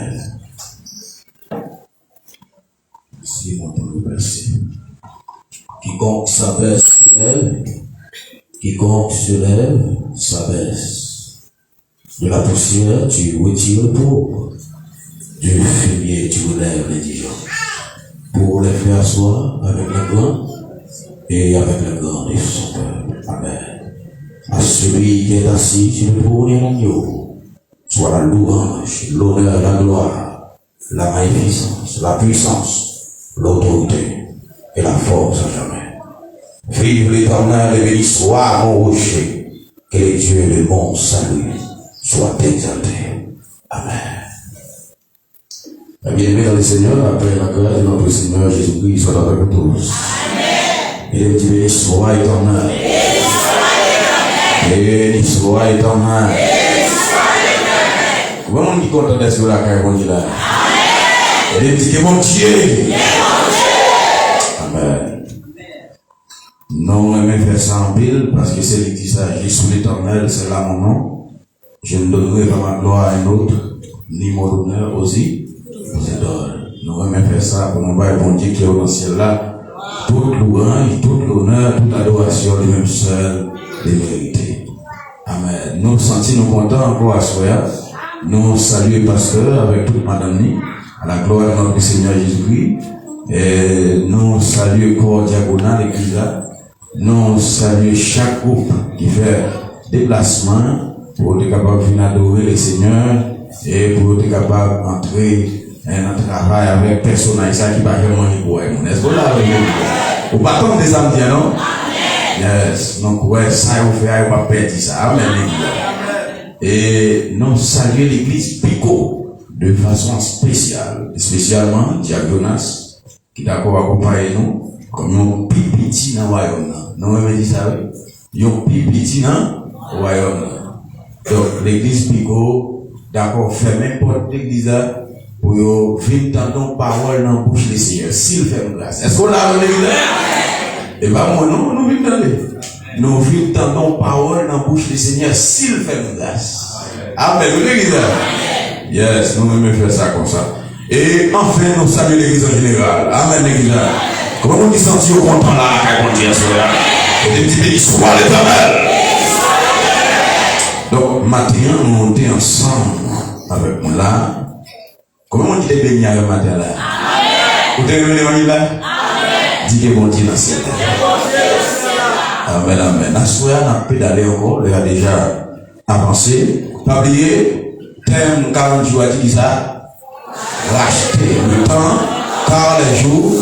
Amen. Si on peut le verset. Quiconque s'abaisse s'élève, quiconque se lève s'abaisse. De la poussière, tu retires le pauvre. Du fumier, tu relèves les indigents. Pour les faire asseoir avec les grands et avec les grands de son peuple. Amen. À celui qui est assis sur le trône et l'agneau, soit la louange, l'honneur, la gloire, la magnificence, la puissance, l'autorité et la force à jamais. Vive l'Éternel et béni soit mon rocher, que les dieux de mon salut soient exaltés. Amen. Bien-aimés dans le Seigneur, après la grâce de notre Seigneur Jésus-Christ soit avec nous tous. Amen. Et Dieu béni soit éternel. Béni soit éternel. Comment on dit content d'être sur la carrière qu'on dit là? Amen. Et dit que mon Dieu. Amen. Non, on aime faire ça en pile parce que c'est lui qui s'agit sous l'Éternel, c'est là mon nom. Je ne donnerai pas ma gloire à un autre, ni mon honneur aussi. Aux idoles. Nous aimons faire ça pour nous voir bon Dieu qui est au ciel là. Toute louange, toute l'honneur, toute adoration, les mêmes seuls, les vérités. Amen. Nous sentons nous contents encore à soi. Nous saluons le pasteur avec toute madame Ni, à la gloire de notre Seigneur Jésus-Christ. Et nous saluons le corps diagonal, l'église là. Nous saluons chaque groupe qui fait déplacement pour être capable de venir adorer le Seigneur et pour être capable d'entrer un travail avec personnage qui va vraiment y voir. Est-ce que là, vous ne pas des âmes, non? Yes. Donc, ouais, ça, vous faites, vous ne pas perdre ça. Amen. Et nous saluons l'église Pico de façon spéciale, spécialement Diagonas, qui d'accord accompagner nous, comme un pipiti dans le royaume. Nous, on dit ça, oui? Un pipiti dans le royaume. Donc, l'église Pico, d'accord, fait n'importe l'église là, pour vivre dans nos paroles dans la bouche des Seigneurs, s'il fait une grâce. Est-ce qu'on l'a vu là? Et bien, moi, non, nous vivons dans les. Nous vivons dans nos paroles dans la bouche des Seigneurs, s'il fait une grâce. Amen. Vous l'église là? Yes, nous aimons faire ça comme ça. Et enfin, nous saluons l'église en général. Amen, l'église là. Comment on dit sentir content là, quand on dit à cela? Et des petits bénis soient l'Éternel. Donc, maintenant, nous montons ensemble avec moi là. Comment on dit les bénis avec matin là? Vous avez les là? Dis que bon Dieu dans le ciel. Amen, amen. La soirée, on a pédalé encore, il a déjà avancé. Pas oublier, thème 40 jours, dit ça. Racheter le temps, car les jours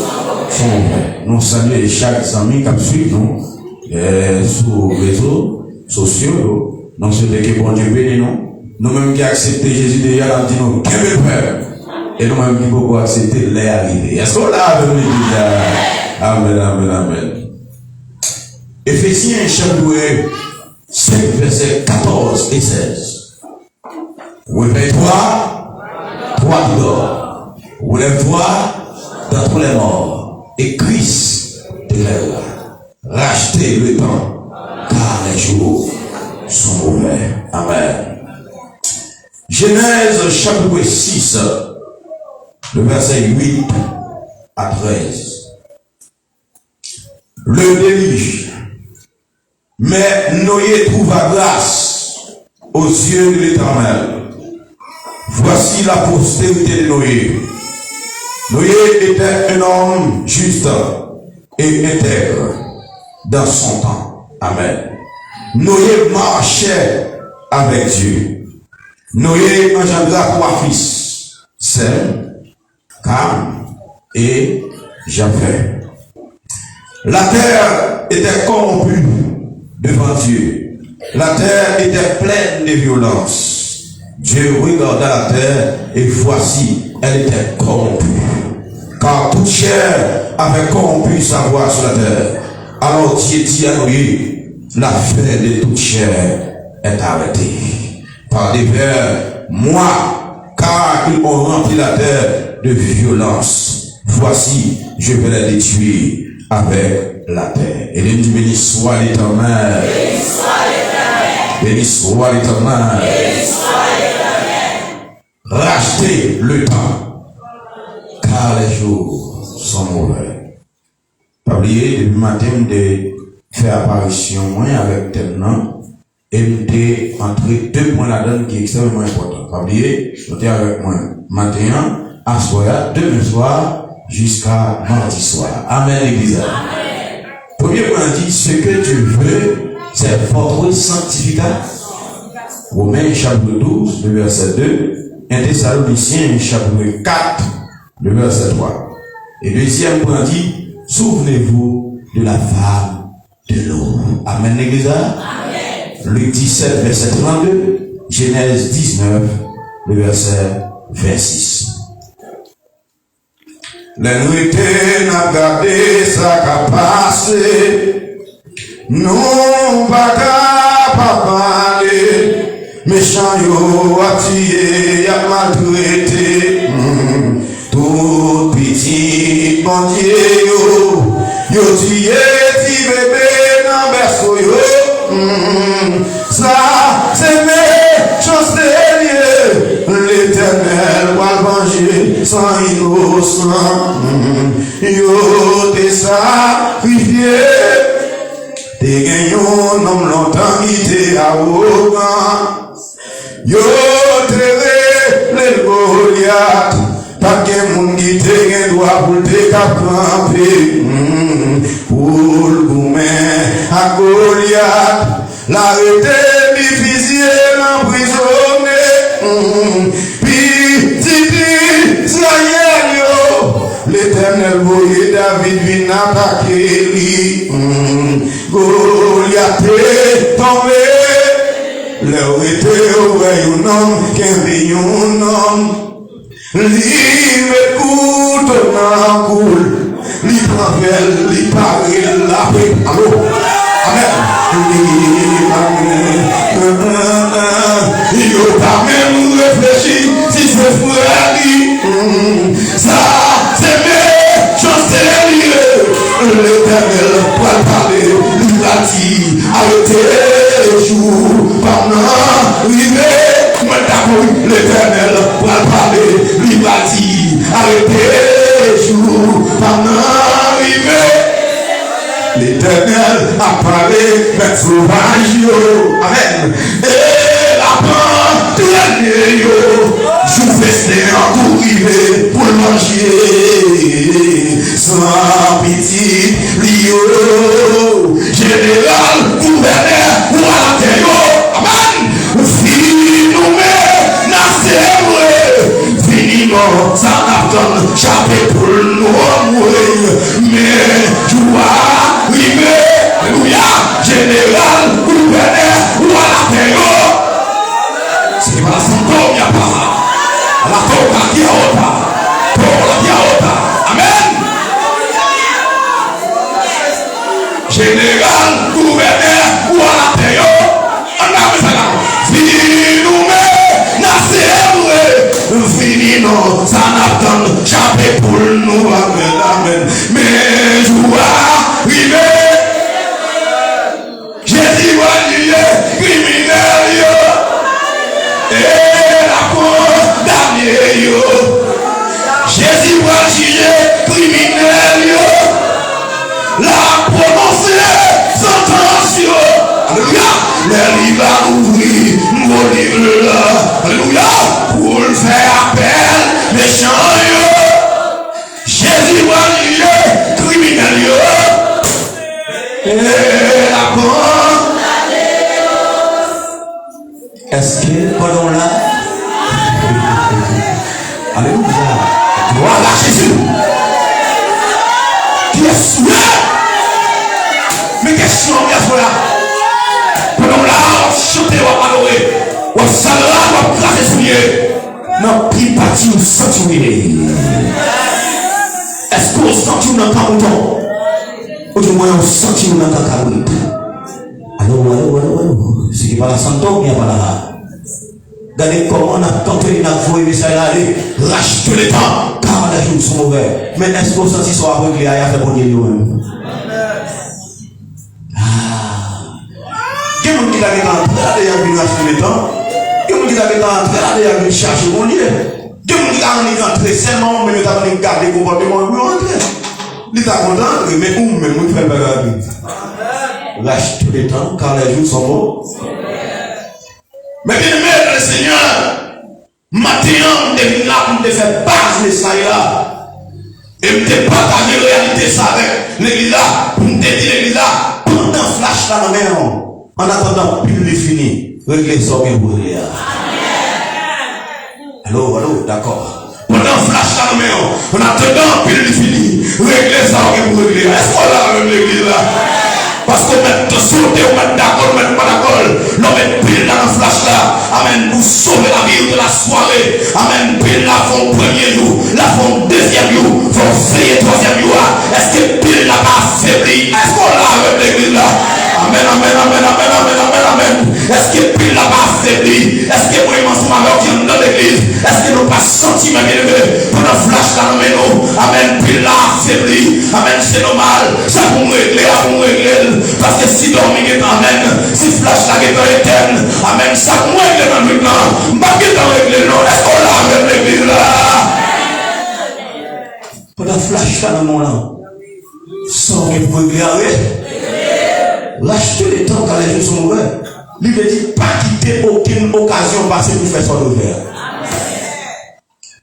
sont ouverts. Nous saluons chaque ami qui suit nous sur les réseaux sociaux. Nous souhaitons que bon Dieu bénisse nous. Nous-mêmes qui acceptons Jésus déjà, nous disons, qu'est-ce que peur? Et nous-mêmes qui pouvons accepter les arrivées. Est-ce qu'on l'a avec nous déjà? Amen, amen, amen. Éphésiens chapitre 5, versets 14 et 16. Réveille-toi, toi qui dors. Relève-toi d'entre les morts. Et Christ te lèvera. Rachetez le temps, car les jours sont ouverts. Amen. Genèse chapitre 6, le verset 8 à 13. Le déluge. Mais Noé trouva grâce aux yeux de l'Éternel. Voici la postérité de Noé. Noé était un homme juste et intègre dans son temps. Amen. Noé marchait avec Dieu. Noé engendra 3 fils, Sem, Cam et Japheth. La terre était corrompue devant Dieu. La terre était pleine de violence. Dieu regarda la terre et voici, elle était corrompue. Car toute chair avait corrompu sa voie sur la terre. Alors Dieu dit à Noé, la fin de toute chair est arrêtée. Par des vers, moi, car ils ont rempli la terre de violence. Voici, je vais les détruire avec la terre. Et il dit, béni soit l'Éternel. Béni soit l'Éternel. Béni soit l'Éternel. racheter le temps, car les jours sont mauvais. Pas oublier, depuis le matin, de faire apparition moi avec Temnan, et m'était entré 2 points là-dedans qui est extrêmement important. Pas oublier, j'étais avec moi matin, à soir, demain soir, jusqu'à mardi soir. Amen, l'église. Premier point dit, ce que tu veux, c'est votre sanctification. Romains chapitre 12, le verset 2. 1 Thessaloniciens chapitre 4, le verset 3. Et deuxième point dit, souvenez-vous de la femme de l'eau. Amen, l'église. Luc 17, verset 32. Genèse 19, le verset 26. La nuit n'a gardé sa capacité, non pas capable parler, méchant yo attiré, y'a maltraité, tout petit bandier yo tié, ti bébé dans berceau yo, ça c'est méchant l'Éternel va venger sans innocent. Yo te sacrifié, te gagné un homme longtemps qui te arrogant. Yo te les Goliath, pas que moun qui te gagne droit pour te camper. Pour le gourmet à Goliath, l'arrêté difficile emprisonné. L'Éternel voyait David vient attaquer lui. Goliath est tombé. L'heure était au un homme qui avait un homme. Lui écoute dans coule. Lui prend elle, lui parle la paix. Allô? Il n'a pas même réfléchi si c'est frère. Ça, c'est méchant, c'est lié. L'Éternel va parler, il a dit, arrêtez le jour, pendant l'hiver. L'Éternel va parler, il a dit, arrêtez le jour, pendant l'hiver. L'Éternel a parlé, mais sauvage, amen. Et la plante l'année, je fais en courir pour manger. Sans pitié, Lio, général, gouverneur, roi la amen. Fini nous, mais n'a fini non, ça n'attend jamais pour nous, mais tu vois. Alléluia, général, gouverneur, roi la terre. C'est pas la santo, y'a pas. La toca qui a ota. Tola qui a ota. Amen. Général, gouverneur, roi la terre. Fini nous, fini non, ça n'attend jamais pour nous. Amen, amen. Mais je vois arriver. Jésus va dire criminel et la condamné. Jésus va juger criminel, la prononcer sentence. Alléluia. Les livres va ouvrir mon livre là. Alléluia. Pour le faire appel méchant. Jésus va juger criminel et la condamné. Est-ce que pendant là, alléluia, gloire à Jésus qui est souillé. Mais question bien là. Pendant là, chanter ou adorer, ou salera, ou craser souillé. Non, plus parti ou saturé. Est-ce qu'on sent dans le bouton? Ou du moins on sent dans le cabrit? Allô. Ce qui est pas la santo, il n'y a pas là. Regardez comment on a tenté de mais ça aller, lâche tout le temps, car les jours sont mauvais. Mais est-ce qu'on sent soit aveuglé à faire pour Dieu lui-même? Ah. Qui est-ce qui a vu dans le temps? Qui est-ce qui qui est entré là, il a cherché mon Dieu. Dieu qui a rentré seulement, mais il a gardé le comportement pour rentrer. Il est content, mais où même il fait le bagage. Lâche tout le temps, car les jours sont bons. Mais bien aimé, le Seigneur, maintenant, je suis là pour te faire base de ça là. Et je te partager la réalité ça avec l'église là, pour te dire l'église là, pendant flash là dans la main, en attendant, puis le fini, régler ça bien pour lui. Allô, d'accord. Pendant flash là dans la main, en attendant, puis le fini, régler ça bien pour lui. Est-ce qu'on a même l'église là? Parce qu'on met de sauter, on met d'accord, on met pas d'accord. L'on met pile dans le flash là. Amen. Pour sauver la vie de la soirée. Amen. Pile là, font premier jour. Là, font deuxième jour. Font veiller troisième jour. Est-ce que pile là pas affaibli? Est-ce qu'on l'a avec l'église là? Amen, amen, amen, amen, amen, amen, amen. Est-ce que pile là pas affaibli? Est-ce que moi, ensemble avec qui dans l'église? Est-ce que nous pas senti, ma bien-aimée, pendant flash là, nous? Amen. Pile là affaibli. Amen. C'est normal. Ça pour régler, pour régler. Parce que si dormir est amen, si flash la gueule est éterne, amen, ça moi est dans le temps, pas que dans l'église, non, est-ce qu'on l'a avec l'église là? Pendant flash là dans mon là, sans que vous éclairer, lâche tout le temps quand les gens sont ouverts. Lui veut dire pas quitter aucune occasion passée pour faire son ouvert.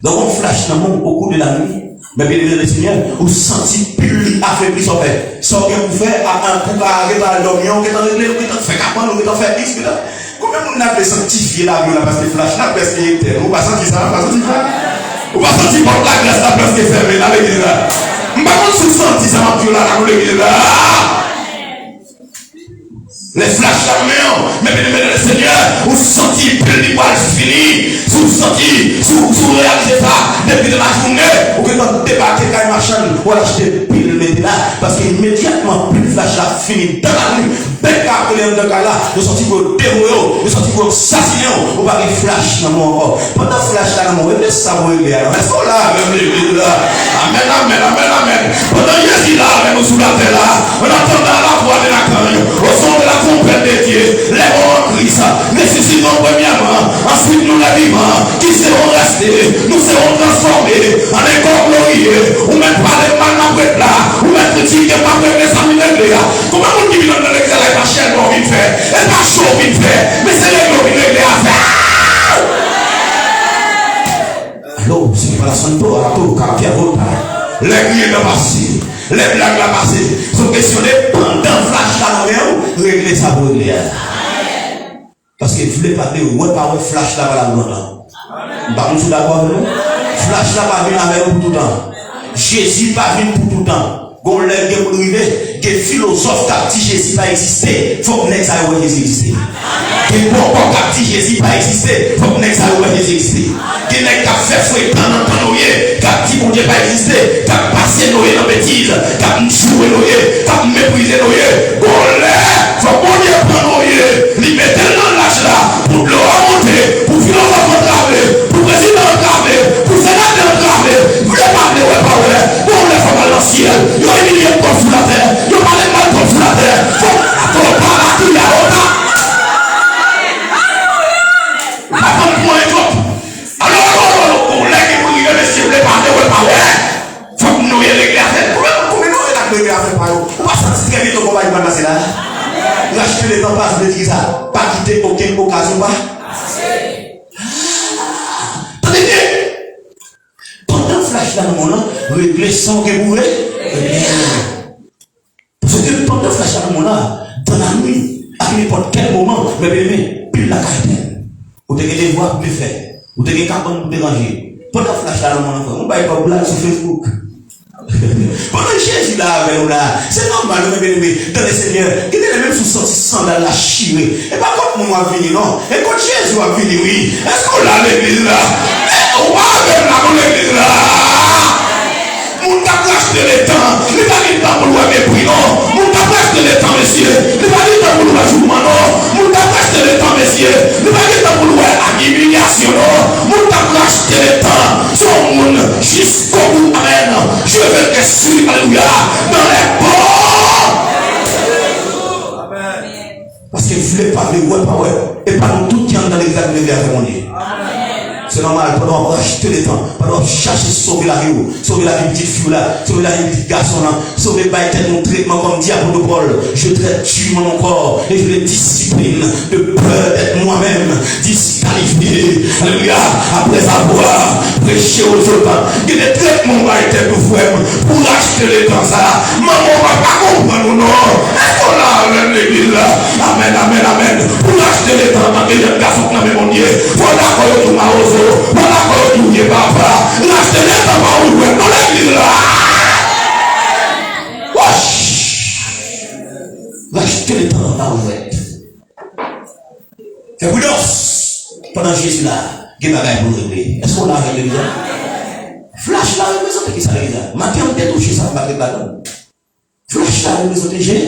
Donc on flash dans mon au cours de la nuit. Mais bien le Seigneur, vous sentez plus affaibli son père. Sans que vous faites un coup à réparer l'homme, qui est en réglé, qui est en fait capable, qui est en fait X. Combien de monde a sanctifié la vie là parce que flash là, parce qu'il était. Vous ne pas sentir ça, vous ne pas sentir ça. Vous ne pas sentir porte la glace là parce qu'il est fermé dans l'église là. Vous ne pas sentir ça, dans l'église là. Les flashs là, mais le Seigneur, vous sentez plus de poils fini, vous sentez, vous réalisez ça, depuis de la journée, ou que vous débarquez quand il marche, ou acheter pile mettez là, parce qu'immédiatement, plus de flash là, fini dans la nuit, bête à appeler un de là, vous sentez vous dérouler, vous sentez vous assassiner, vous parlez flash dans mon corps. Pendant flash là, vous avez ça, vous avez alors, est-ce qu'on l'a, même l'église là? Amen, amen, amen, amen. Pendant Jésus là, avec nous sous la terre là, on attendant la voix de la cagne, au son de la compète de Dieu, les rois en Christ, nécessitons premièrement, ensuite nous les vivants, qui seront restés, nous serons transformés en un corps glorieux, ou même pas les mal après là, ou même critique et pas les amis de là. Comment on dit dans l'église avec la chaîne qu'on vient faire, et pas chaud vient faire, mais c'est les glorieux à faire. Alors, c'est pas la santo, à tout, caractère votre. Les griers de passé, les blagues la passé, sont questionnés pendant flash là dans le régler ça pour régler. Parce que vous ne voulez pas dire, ouais, pas ouais, flash là la grande. Bah, nous sommes d'accord avec nous? Flash là pas venir avec nous pour tout le temps. Jésus pas venir pour tout le temps. Bon, les gens qui arrivent, que philosophe qui dit Jésus pas exister, faut que Jésus exister. Que bon qui dit Jésus pas exister, faut que Jésus exister. Que les gens qui fait fouet pendant Noé, qui dit bon Dieu pas exister, qui a passé Noé dans bêtise, qui a joué Noé, qui a méprisé Noé. Bon, faut bon Dieu prendre Noé, lui mettre dans l'âge là, pour l'eau monter, pour philosophe entraver, pour président entraver, pour sénateur entraver, vous ne parlez pas ouais, pour les femmes à l'ancien. Il y a un sous la terre, il y a pas de mal sous la terre. Faut pas la tuer à l'autre. Attends, pour un job. Alors, on l'a dit pour lui, monsieur, vous ne parlez pas, ouais. Faut que nous ayons les glaces. Comment nous ayons les glaces, par exemple? On va sentir que nous avons passer là. L'acheter les temps passe, je dis ça. Pas quitter aucune occasion, pas. Attendez bien. Pendant flash dans le monde, régler sans que vous voulez. Parce que pendant le flash à là, dans la nuit, à n'importe quel moment, mais bien, pile la carte. Vous devez les voir plus faire. Vous devez les capables de déranger. Pendant le flash à là, on va pas blague sur Facebook. Pendant que Jésus là avec nous là, c'est normal, mais bien, dans le Seigneur, il est même sous sorti sandales la chirée. Et pas quand nous va venir, non. Et quand Jésus va venir, oui. Est-ce qu'on a l'église là? On va avec l'église là. Mon t'a acheté le temps, il va dire temps pour le mépris, non. Mon t'a acheté le temps, messieurs, il va dire temps pour le jugement, non. Mon t'a acheté le temps, messieurs, il va dire temps pour le humiliation, non. Mon t'a acheté le temps, son monde jusqu'au bout, amen. Je veux que suivre, alléluia, dans les ports. Parce que vous ne voulez pas les ouais, pas ouais, et pas dans tout qui en temps dans l'église pour lever à faire mon Dieu. C'est normal, pendant racheter le temps, pendant chercher sauver la vie, sauver la vie petite fille là, sauver la vie petit garçon là, sauver pas être mon traitement comme dit apôtre Paul. Je traite mon corps et je les discipline de peur d'être moi-même disqualifié. Alléluia. Après avoir prêché aux autres, il y a des traitements qui étaient pour vous pour racheter le temps ça. Maman va pas comprendre non. Est-ce qu'on a même l'église là? Amen, amen, amen. Pour racheter le temps, dans les garçons qui mon Dieu. Voilà quoi tout ma rose. Voilà quoi tout est papa. Racheter le temps par où dans l'église là. Wesh. Racheter le temps par où fais prudence. Pendant Jésus là, il y a des bagages pour régler. Est-ce qu'on a réglé ça? Flash là, représente qui ça réglé ça? Matin, on a touché ça, on va régler ça. Flash là, représente Jésus.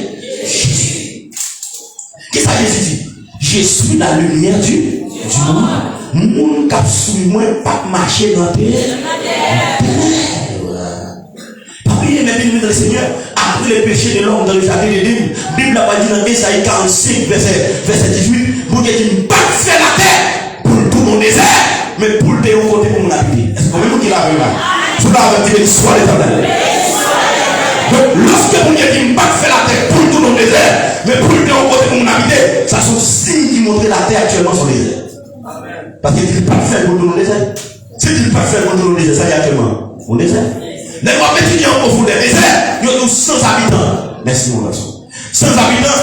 Qu'est-ce que Jésus dit? Je suis la lumière du monde. Mon cap sous moi, pas marcher dans la terre. Parmi les mêmes le Seigneur, après le péché de l'homme dans le jardin d'Éden, la Bible a dit dans Ésaïe 45, verset 18, vous dites qu'il n'a pas fait la terre pour mon désert, mais pour le déo côté pour mon habiter. Est-ce que vous qui l'avez là? Vous l'avez dit l'histoire l'éternel. Donc, lorsque vous dites qu'il n'a pas fait la terre pour tout mon désert, mais pour le déo côté pour mon habiter, ça sont signes qui montrent la terre actuellement sur le désert. Parce qu'il n'est pas fait pour tout mon désert. Si il n'est pas fait pour tout mon désert, ça y est actuellement mon désert. Les gens étudiants au fond des déserts, ils ont 100 habitants. Merci mon garçon. 100 habitants,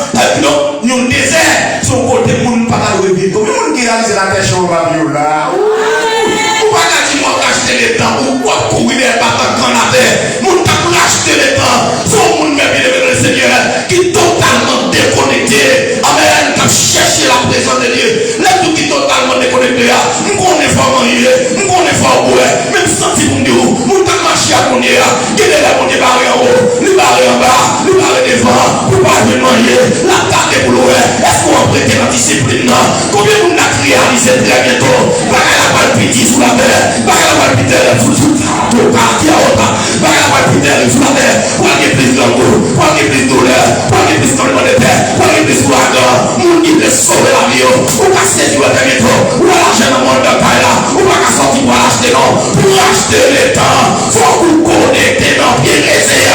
ils ont un désert, son côté pour ne pas vivre. Comme les gens qui réalisent la terre chambre là. Ou pas qu'à moi acheter les temps, ou quoi courir des bâtons dans la terre. Mon temps pour acheter les temps, son monde même bien le Seigneur, qui est totalement déconnecté. Amen. Quand chercher la présence de Dieu, là tout qui est totalement déconnecté, nous connaissons pas manger, nous connaissons pas boire, même sentir pour Dieu, nous t'as marché à mon Dieu, qu'il est là mon Dieu barré en haut, lui barré en bas, lui barré devant, pour pas venir manger, la table pour l'eau. Est-ce qu'on va prêter la discipline? Combien de monde a réalisé très bientôt? Pas qu'elle a pas le petit sous la terre, pas qu'elle a pas le petit sous le quartier à haute, pas qu'elle a pas le petit sous la terre, pour qu'il y ait plus d'amour, pour qu'il y ait plus de douleur, pour qu'il y ait plus de terre, pour qu'il y ait plus d'ouragan, mon Dieu de sauver la vie, ou pas c'est du bientôt, ou à l'argent dans le monde de taille là, ou pas qu'à sortir pour acheter non, pour acheter les temps, faut vous connecter dans le pied réservé.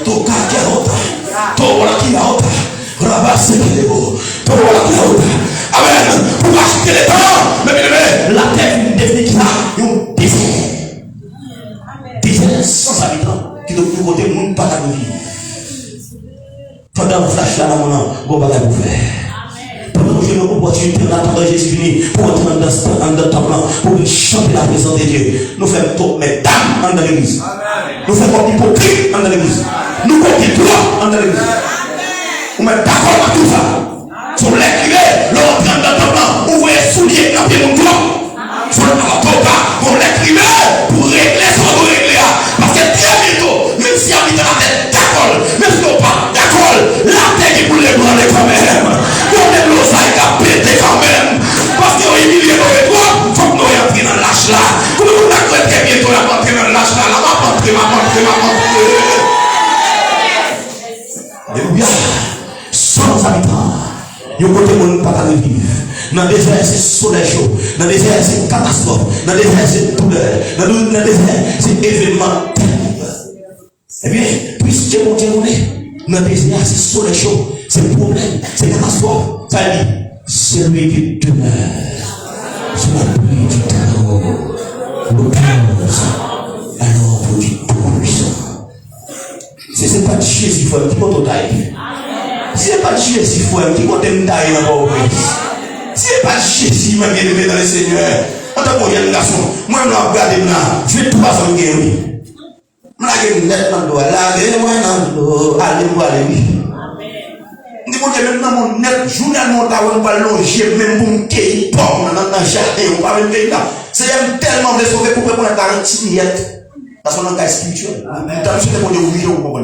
Toka kiaota, tola kiaota, rabase kilebo, tola kiaota. Amen. Pour acheter les temps, mais la terre est devenue qui a un désert. Désert sans habitants, qui doit nous côté monde pas la vie. Pendant le flash là, on va vous faire. Pendant que j'ai une opportunité d'attendre Jésus venu pour entrer dans le temps, pour chanter la présence de Dieu, nous faisons tout, mais dames dans l'église. Nous faisons comme hypocrite dans l'église. Nous comptons droit dans l'église. Vous mettez d'accord avec tout ça. Sur l'écrivain, l'on prend dans le temps, vous voyez soulier dans le droit. Sur le temps, on l'écrivain pour régler ce qu'on doit régler. Parce que très bientôt, même si on habite la tête d'accord, même si on pas d'accord, la tête est pour les branler quand même. On est l'osaille qui a pété quand même. Parce qu'on est humilié dans les droits, il faut que nous entrions dans l'âge là. Comme on a cru très bientôt, on va entrer dans l'âge là. La va rentrer. Alléluia. Sans habitants. Il y a un côté où on ne peut pas vivre. Dans le désert, c'est soleil chaud. Dans le désert, c'est catastrophe. Dans le désert, c'est douleur. Dans le désert, c'est événement terrible. Eh bien, puisque mon Dieu est, dans le désert, c'est soleil chaud. C'est problème. C'est catastrophe. Ça dit, celui qui demeure sur la pluie du terreau, l'opuse, alors vous dites tout puissant. Si ce n'est pas Jésus, il faut un petit peu taille. Si ce n'est pas Jésus, il faut un petit peu taille dans le si ce n'est pas Jésus, m'a bien aimé dans le Seigneur. En tant que jeune garçon, moi, je vais regarder là. Je vais 3 ans gagner. Je vais net dans le doigt. Là, je vais dans le doigt. Allez-moi, allez-moi. Je vais même dans mon net, journellement, on va loger, même pour me cueillir, dans le jardin, on va même là. C'est tellement de sauver pour prendre la garantie. Parce qu'on a un cas spirituel. Dans le sujet, on dit oui, on va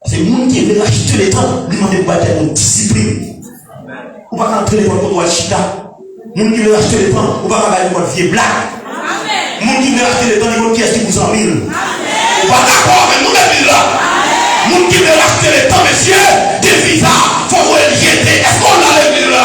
c'est le monde qui veut acheter les temps, lui demande pas d'être discipline. On va pas entrer les temps pour chita. Le monde qui veut acheter les temps, on va pas aller pour vieille blague. Le monde qui veut acheter les temps, il faut qui est-ce qui vous en mille. On va d'accord, mais nous, on est là. Moun qui veut racheter le temps, monsieur, des visas, faut le jeter. Est-ce qu'on a l'église là?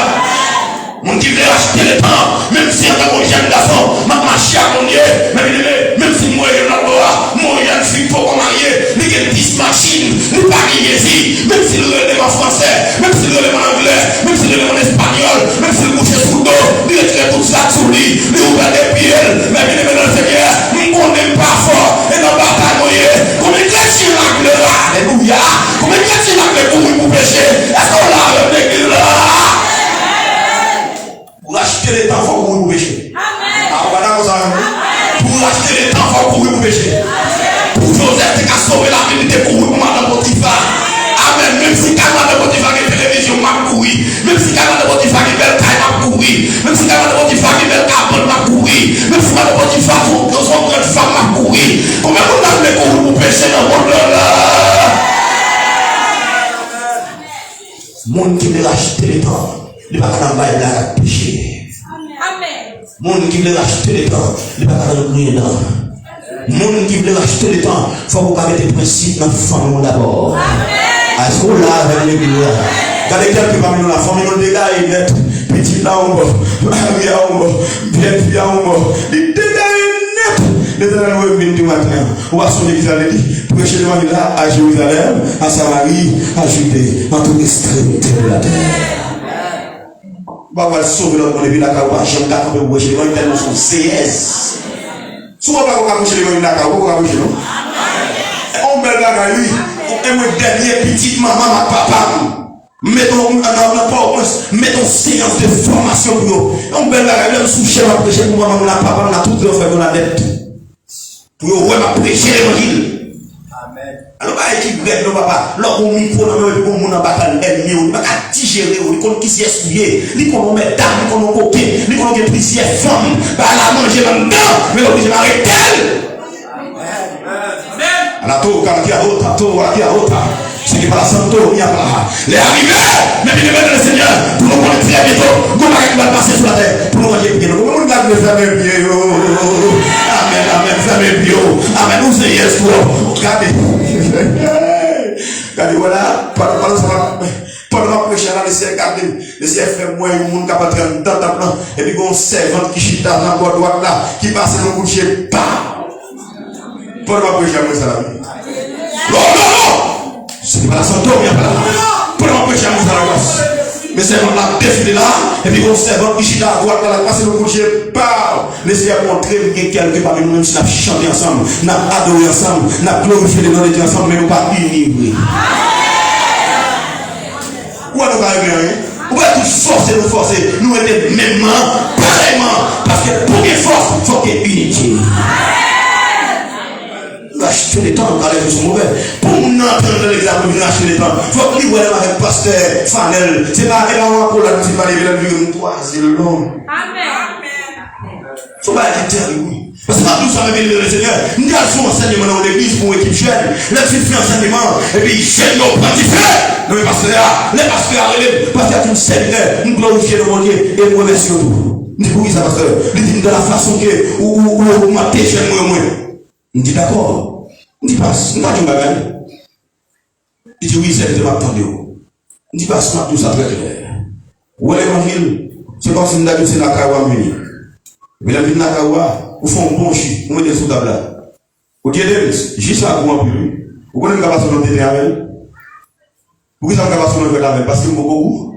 Moun qui veut racheter le temps, même si en tant que jeune garçon, ma marché à mon Dieu, même si moi je n'ai moi je suis pas marié, il y a 10 machines, il pas ici, même si le relève en français, même si le relève en anglais, même si le relève en espagnol, même si le couche sous le dos, il est tout ça sous lui, il ouvre des pieds, mais il est dans le Seigneur, nous ne connaissons pas fort, et dans la bataille, comme il chrétien la gloire, alléluia, comme il chrétien la gloire pour pécher, est-ce qu'on l'a l'église là? Pour acheter les temps, il faut courir pour pécher. Pour acheter les temps, il faut courir pour pécher. Pour Joseph, tu as sauvé la vie, tu as couru pour Madame Potiphar. Amen. Même si Madame Potiphar qui télévision m'a couru, même si Madame Potiphar qui belle taille m'a couru, même si Madame Potiphar qui belle cabane m'a couru, même si Madame Potiphar son grande femme m'a couru. Combien de temps vous courir pour pécher dans le monde là? Monde qui veut acheter les temps, il va pas dans la péché. Monde qui veut acheter les temps, il va pas dans le dedans. Monde qui veut acheter les temps, il faut vous mettre des principes dans la famille d'abord. Est-ce qu'on l'a avec l'église? Regardez quelqu'un parmi nous, la famille, nous dégâts, net, petit là, on va, bien, on va, bien, on va, les dégâts, net. Les derniers minutes du matin, on va sur l'église, elle dit, prêcher l'évangile là, à Jérusalem, à Samarie, à Judée, en toute extrémité de la terre. On va sauver notre monde et puis la carotte, j'aime pas qu'on peut prêcher l'évangile, tellement son CS. Souvent, on va prêcher l'évangile là, on va prêcher, non? On met la carotte, lui, on est dernier petit maman, ma papa. Mettons séance de formation pour eux. On peut la sous-chef à prêcher pour maman, la papa, on a tout fait pour la dette. Pour eux, prêcher l'évangile. Amen. Alors, pas équipe grec, non, papa. Lorsqu'on micro, on a un bataille ennemi, on a digérer, on a qui s'y essuyé, on a mettre dame, on a coquet, on a plusieurs femmes, bah, la manger là-dedans, mais on dit, arrête elle. La tour, quand il y a autre, ce qui est pas la santé, il y a pas. Les arrivés, mais il est le Seigneur, pour nous voir très bientôt, comment il va passer sur la terre, pour nous voir bien, comment on garde les familles bien, amen, amen, famille bien, amen, nous c'est yes, regardez, regardez, voilà, pendant que je suis là, le ciel fait moins de monde capable de dans ta plan, et puis on servante qui chita dans la droite là, qui passe dans le coucher, pas. Pendant que je suis là, non, c'est pas la santé, il n'y a pas là. Pendant que je suis là, mais c'est la défilé là, et puis on servante qui chita à droite là, passe dans le coucher, pas. Laissez moi montrer quelqu'un parmi nous, même si nous chanté ensemble, nous adoré ensemble, nous glorifié le nom de Dieu ensemble, mais nous pas unis. Où est-ce qu'on va arriver? Où est-ce que nous forcer, nous être mêmement, pareillement, parce que pour les forces, il faut qu'il y ait unité. Acheter les temps, quand les gens sont mauvais. Pour nous entendre l'examen, nous acheter les temps. Il faut que nous voyons avec le pasteur Fanel. C'est pas énormément pour la petite valée, mais la vie, nous croisons l'homme. Amen. Il faut pas être terrible. Parce que tout ça, même le Seigneur, nous avons enseignement dans l'église pour l'équipe jeune. Là, tu fais enseignement, et puis jeune, nous pratiquons. Non, mais les pasteurs arrivent, parce qu'il y a une séminaire, nous glorifions le monde et nous remercions tout. Nous disons oui, ça, pasteur. Nous disons de la façon que, où m'a péché, moi. Nous disons d'accord. On dit pas, nous pas du bagage. Il dit oui, c'est de m'attendre. On dit pas, tout ça très clair. Où est l'évangile? C'est comme si nous avions dit Nakawa Muni. Mais la vie de Nakawa, vous font un bon chi, vous mettez sous table là. Vous dites, juste là, vous m'en plus. Vous connaissez la façon de tenir avec? Vous connaissez la façon de tenir avec? Parce que vous beaucoup?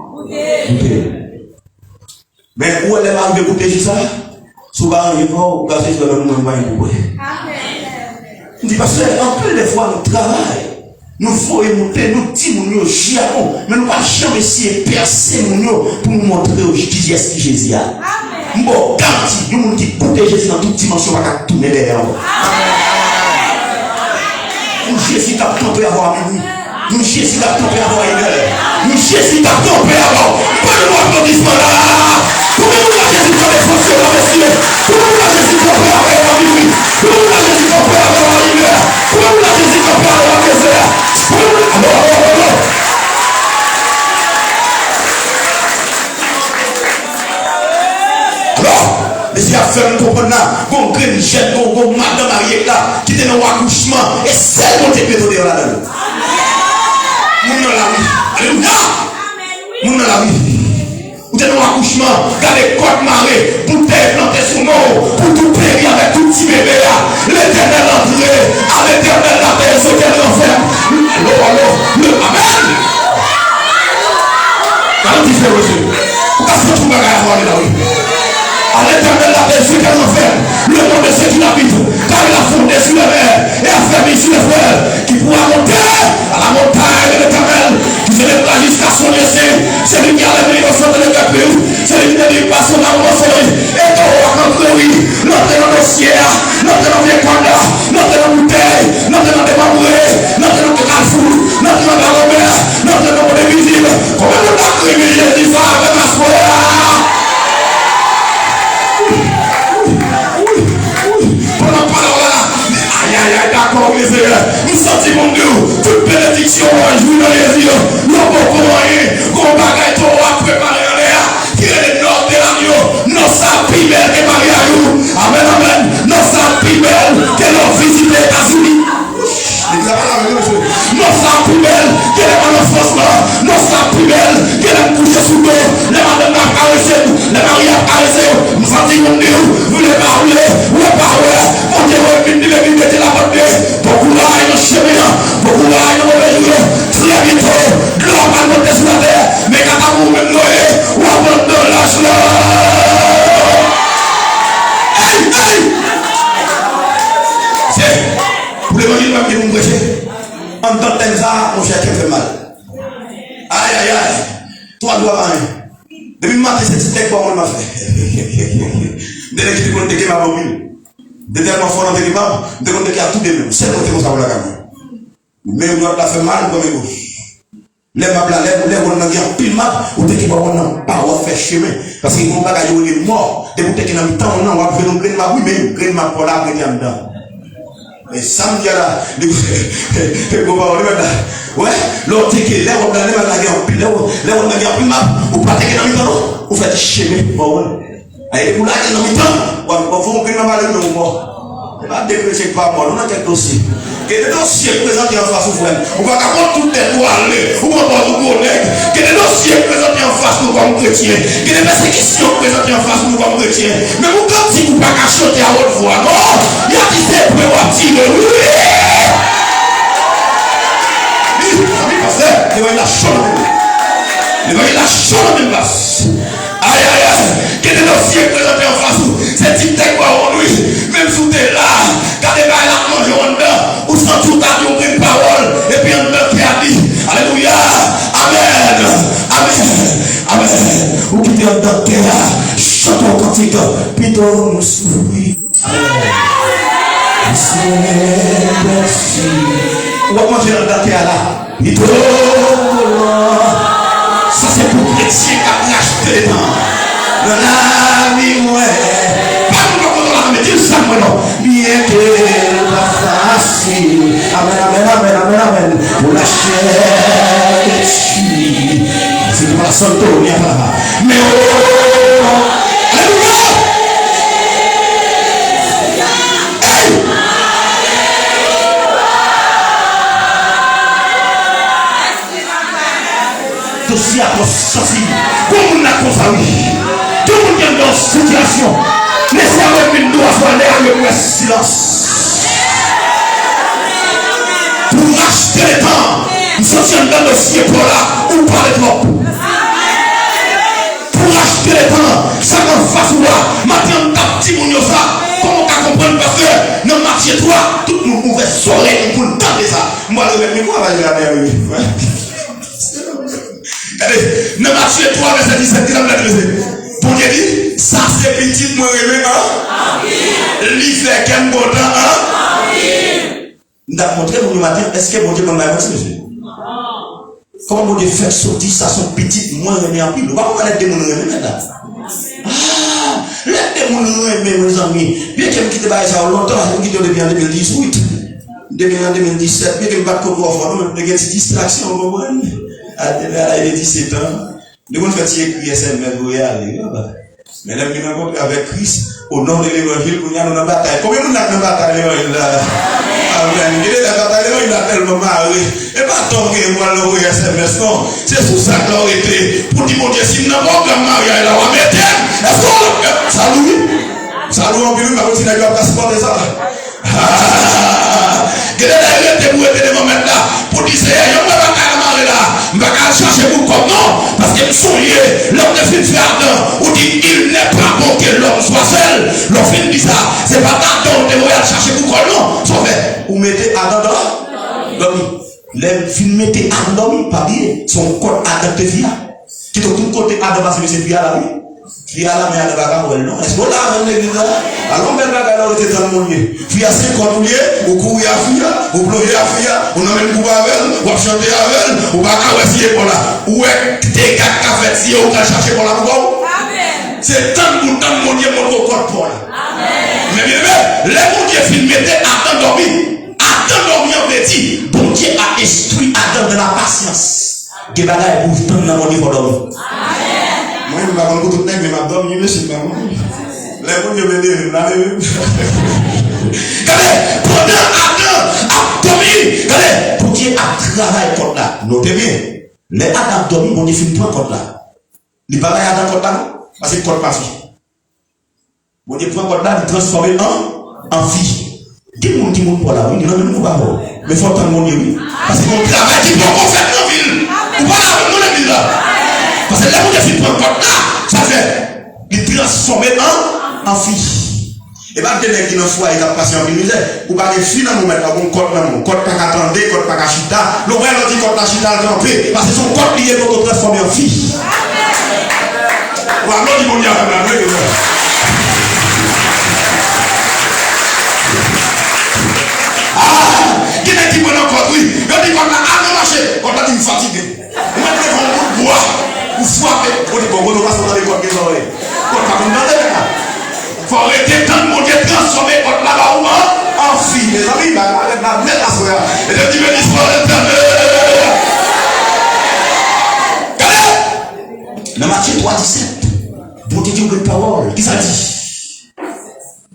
Mais où est l'arrivée pour te dire ça? Sous la arrivée, vous gardez sur le monde, vous on dit parce qu'en plus des fois nous travaillons, nous faut monter, nous disons nous chions, mais nous pas jamais essayer de percer pour nous montrer au Jésus est-ce que Jésus a. Bon, quand nous dit écouter Jésus dans toute dimension, on va tourner derrière. Nous Jésus t'a trompé avoir minuit. Nous Jésus t'a trompé avoir une heure. Nous Jésus t'a trompé avoir. Pas de moi applaudissement là. Pouvez-vous la Jésus pour les fonctions dans les cieux? Pouvez-vous la Jésus pour avoir minuit? Pouvez-vous la Jésus pour avoir une heure? Pouvez-vous la Jésus pour avoir des heures? Si a fait un comprendre là, qu'on crée qu'on madame mariée là, qui était dans l'accouchement, et celle qu'on te pété là-dedans. Moun dans la vie. Alléluia. Moun dans la vie. Vous êtes dans l'accouchement, gardez côte marée, pour te planter son nom, pour tout périr avec tout petit bébé là. L'éternel entré, à l'éternel la paix, ce qu'elle renferme. Amen. Quand tu fais aussi, parce que tout va gagner là, oui. À l'éternel la paix, ce qu'elle renferme. Le nom de ceux qui l'habitent, car il a fondé sur la mer et a fermé sur les fleuves, qui pourra monter à la montagne de l'éternel, qui se lèvera jusqu'à son essai. C'est lui qui a levé le sang de l'éternel, c'est lui qui ne dit pas son amour, c'est lui. Et quand on va rentrer, oui, l'entrée dans le ciel, l'entrée dans les pandas, l'entrée dans la bouteille, l'entrée dans les mamoués, l'entrée dans le carrefour, l'entrée dans la mer, l'entrée dans le visible. Comment on a crié Jésus avec la soirée? D'accord, mes frères, nous sentons toute bénédiction, jouer dans les yeux, nous avons commandé, qu'on bagaille trop à préparer en l'air, tirer les nord de l'agneau, nos sapimels et Mariaou, amen, amen, nos sapimels que l'on visite les États-Unis. Nos sapimels que l'on enfance là, nos sapimels que l'on couche sous l'eau, les madames à caresser, les maris à caresser, nous sentons vous les parlez, vous les parlez, mon Dieu, vous mettez la bonne. Beaucoup là, il y a un chemin, beaucoup là, il y a un mauvais jour, très bientôt, gloire va monter sur la terre, mais quand vous même Noé, ou abandonne l'âge là. Hey, hey! C'est, pour les manger, même qui vous prêchez, en tant que ça, mon cher, qui fait mal. Aïe, aïe, aïe, toi, dois pas rien. Depuis le matin, c'est ce que moi, m'a fait. Dès que tu connais que ma mobile. De tellement fort dans les mains, de compter qu'il y a tout de même. C'est le côté ça pour la gamme. Mais on doit faire mal comme une gauche. Les maps là, les on a bien pile map, ou dès qu'il va on pas faire chemin. Parce qu'ils vont pas gagner les morts. Et vous t'es dans le temps, on va faire un green map, oui, mais green map pour la green map dedans. Et samedi là, ouais, l'autre qui est là, on a la guerre, puis là, on a bien pile map, ou pas t'es dans le temps, ou faites chemin. Bon, allez, vous là, dans le temps, on va faire un green map avec nous. On va décréter par moi, on a quelques dossiers. Que des dossiers présentés en face au frère. On va avoir tout les droits aller. On va avoir tout collègue. Que des dossiers présentés en face nous comme chrétiens. Que des persécutions présentées en face nous comme chrétiens. Mais vous quand si vous ne pouvez pas chanter à haute voix, non. Il y a qui s'est prêt à tirer. Oui. Pasteur, il va y la chaude. Il va y la chaude même place. Aïe aïe aïe. Que des dossiers présentés en face nous. C'est type de quoi on lui. Même sous t'es là. Quand des bails là manger en dedans. Ou sans tout à dire une parole. Et puis on qui a dit. Alléluia. Amen. Amen. Amen. Ou qui t'es en dedans terre. Chantons cantique. Plutôt nous souris. Merci. On va manger en dedans terre là. Plutôt. Ça c'est pour les chrétiens qui ont acheté les dents. La vie, ouais. Pas nous qu'on a mais dis ça, moi non. Bien que la facile. Amen, amen, amen, amen, amen. Pour la chair de tu. C'est pour la santé, on y a pas. Mais oh, alléluia. Dossier à sensible. Comme on a consommé. Tout le monde est dans cette situation. Laissez avec une doigt sur l'air, silence. Pour acheter le temps, nous sommes dans le dossier pour là, ou pas le trop. Pour acheter le temps, ça va face ou là, maintenant, ta petit moun ça, comment tu comprends parce que dans le marché, toi, tout le monde pouvait soirée pour le temps de ça. Moi, le même quoi, va dire la mère. Allez, dans le marché, toi, verset 17, qui l'a dit. Pour Dieu dit, ça c'est petit, moi, l'hiver qu'un bon temps, nous avons montré pour le matin, est-ce que bon Dieu m'a montré, monsieur? Comment bon Dieu fait sortir ça, son petit, moi, remis en pile? Nous ne pouvons pas les démons maintenant. Ah, les démons, mes amis, bien qu'il me quitte ça longtemps, il me quitte depuis en 2018, depuis en 2017, bien qu'il me batte contre moi, il y a une distraction, vous comprenez? À 17 ans. Nous avons fait écrire SMS pour y aller. Mais là, nous avons avec Christ, au nom de l'évangile, nous avons une bataille. Combien nous avons une bataille là? Amen. Il a tellement marré. Et pas tant que moi le SMS, non. C'est sous ça que l'on était. Pour dire, mon Dieu, si nous n'avons pas de mariage, là, on va mettre. Est-ce qu'on. Salut. Salut en plus, mais aussi, il a passeport de ça. Quel est le moment maintenant pour dire, je ne vais pas marier là. Je ne vais pas chercher pour comme non. Parce que soyez, l'homme de fin de ardent, ou dit, il n'est pas bon que l'homme soit seul. L'homme fin dit ça. C'est pas d'ardent, on devrait chercher pour comme non. Sauf que, vous mettez ardent dans les films mettez ardent, pas bien. Son code adapté via. Qui est tout côté adapté parce que c'est via la vie. Via la mer de Bagawel, non? Est-ce qu'on l'a même l'église là? Alors, même Bagawel, on était dans le monde. Via 50 liés, ou courir à Fia, ou pleurer à Fia, on a même couper avec elle, ou chanter avec elle, ou Bagawel si est pour là. Ou est des gars qui ont fait si on a cherché pour la coupe. C'est tant pour tant mon Dieu, mon code pour là. Mais bien, les mon Dieu filmé étaient Adam dormi. Adam dormi en petit. Bon Dieu a instruit Adam de la patience. Que bagaille pour tant dans mon Dieu pour dormir. Moi, je ne vais pas tout le temps, mais je dormi, mais c'est pas moi. Les gens qui me disent, regardez, pendant Adam a dormi, regardez, pour Dieu a travaillé contre là. Notez bien, les Adam dormi, on définit pas contre là. Les bagailles Adam contre là, parce que contre pas vie. On dit point contre là, il transforme en vie. Dis-moi pour là, oui, il y a même pas. Mais il faut attendre mon Dieu, oui. Parce que mon travail qui peut qu'on fait dans la ville. Ou pas là, on est ville là. Parce que là, on définit point contre là, ça fait, il transforme en fille. Et bien, dès qu'il y a une fois, il a passé en misère. Ou pas les filles dans le moment, on compte dans le code pas attendre, code pas chita. Le vrai, on dit code pas chita, le parce que son code lié pour transformer en fille. Ou alors, il faut dire à la main. Ah, qui est qui prend encore, oui. Il dit qu'on a à marcher, qu'on a dit fatigué. On va dire qu'on boit. Ou frapper, on dit qu'on va passer dans les codes des oreilles. Qu'on va pas demander là. Il faut arrêter tant de monde transformer contre là-bas ou en fille. Les amis, la mettre à soi. Et je dis, mais l'histoire est terminée. Regardez. Dans Matthieu 3,17, bon Dieu dit une parole. Qui ça dit?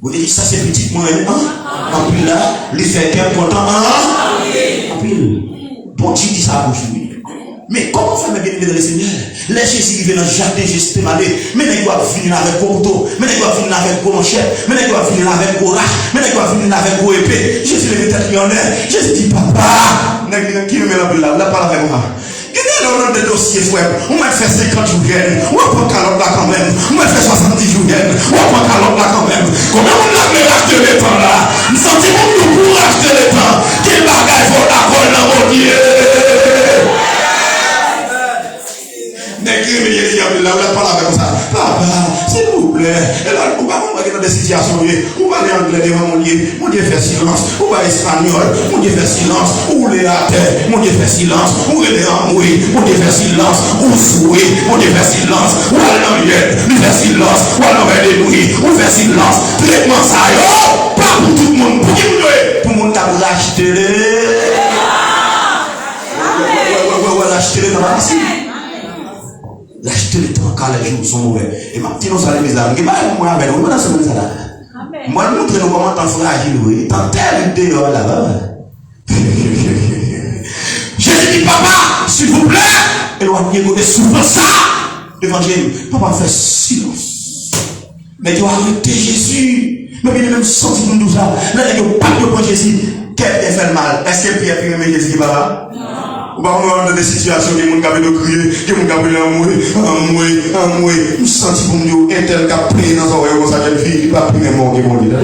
Vous dites, ça c'est petit moi, en plus là, les fait bien content, en plus. Bon Dieu dit ça aujourd'hui. Mais comment faire mes bien-aimés dans le Seigneur? Les Jésus qui viennent dans le jardin, juste demander, mais ils doivent venir avec vos couteaux, mais ils doivent venir avec vos manchettes, mais ils doivent venir avec vos raches, mais ils doivent venir avec vos épées. Jésus les met en l'air. Jésus dit, papa, qui me met la boule là, là, parle avec moi. Quel est le nom de dossier, frère? On m'a fait 50 jours, on va prendre calotte là quand même, on m'a fait 70 jours, on va prendre calotte là quand même. Combien on a fait racheter les temps là? Nous sentons nous pour racheter les temps. Quel bagage faut d'accord dans mon Dieu? Là, on parle avec ça. Papa, s'il vous plaît. Et là, on va dans des situations. On va aller anglais devant mon Dieu. Mon Dieu fait silence. On va espagnol. Mon Dieu fait silence. Ou les athées. Mon Dieu fait silence. Ou les amoués. Mon Dieu fait silence. Ou souhait. Mon Dieu fait silence. Ou à l'enviette. Il fait silence. Ou à l'envers des nuits. Ou fait silence. Traitement ça. Oh, pas pour tout le monde. Pour qui vous voulez? Pour le monde qui a racheté les. Racheter les dans la piscine. L'acheter le temps quand les jours sont mauvais. Et ma petite, on s'en les amis. Et moi, avec nous, on a ce moment là. Moi, je montre nous comment t'en fragile, oui. T'en tel dehors là-bas. Jésus dit, papa, s'il vous plaît, éloignez-vous de souvent ça. L'évangile, papa fait silence. Mais tu as arrêté Jésus. Mais il est même senti pour nous ça. Là, il n'y a pas de point Jésus. Quel est fait le mal? Est-ce que Pierre peut aimer Jésus, papa? Ou pas dans des situations qui m'ont capé de crier, qui m'ont capé de mourir, nous sentons pour nous un tel qui a pris dans son oreille comme ça, jeune fille, qui va prier mort qui vont dire.